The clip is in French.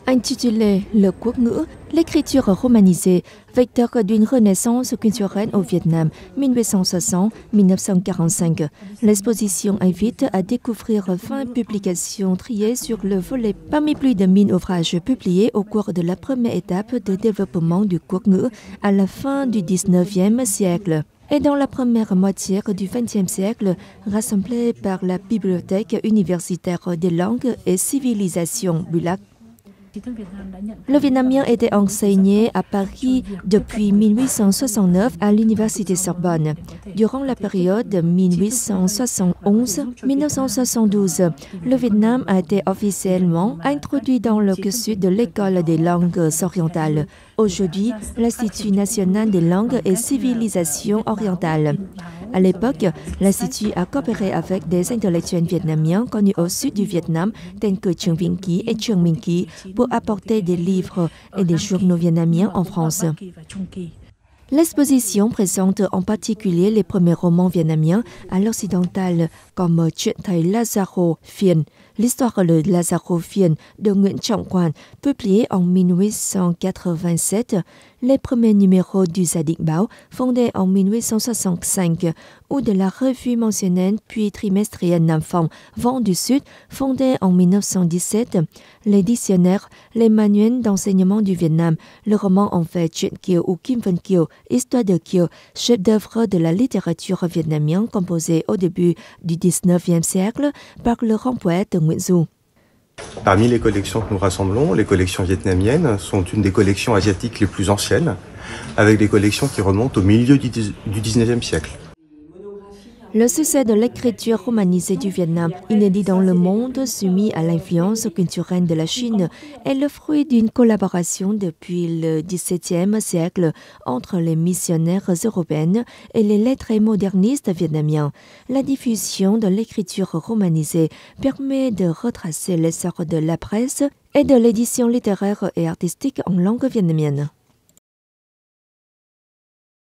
Intitulé Le Quốc ngữ, l'écriture romanisée, vecteur d'une renaissance culturelle au Vietnam 1860-1945. L'exposition invite à découvrir 20 publications triées sur le volet parmi plus de 1000 ouvrages publiés au cours de la première étape de développement du Quốc ngữ à la fin du 19e siècle. Et dans la première moitié du XXe siècle, rassemblés par la Bibliothèque universitaire des langues et civilisations BULAC. Le vietnamien était enseigné à Paris depuis 1869 à l'Université Sorbonne. Durant la période 1871-1972, le Vietnam a été officiellement introduit dans le cursus de l'École des langues orientales. Aujourd'hui, l'Institut national des langues et civilisations orientales. À l'époque, l'Institut a coopéré avec des intellectuels vietnamiens connus au sud du Vietnam, tels que Trương Vĩnh Kỳ et Trương Minh Kỳ, pour apporter des livres et des journaux vietnamiens en France. L'exposition présente en particulier les premiers romans vietnamiens à l'occidental comme Chuyện thầy Lazaro Phiên, l'histoire de Lazaro Phiên de Nguyễn Trọng Quan, publié en 1887, les premiers numéros du Zadig Báo, fondé en 1865, ou de la revue mensuelle puis trimestrielle Nam Phong, Vent du Sud, fondée en 1917, les dictionnaires, les manuels d'enseignement du Vietnam, le roman en fait Chuyện Kiều ou Kim Vân Kiều, Histoire de Kiều, chef-d'œuvre de la littérature vietnamienne composé au début du 19e siècle par le grand poète Nguyễn Du. Parmi les collections que nous rassemblons, les collections vietnamiennes sont une des collections asiatiques les plus anciennes, avec des collections qui remontent au milieu du 19e siècle. Le succès de l'écriture romanisée du Vietnam, inédit dans le monde, soumis à l'influence culturelle de la Chine, est le fruit d'une collaboration depuis le XVIIe siècle entre les missionnaires européens et les lettrés modernistes vietnamiens. La diffusion de l'écriture romanisée permet de retracer l'essor de la presse et de l'édition littéraire et artistique en langue vietnamienne.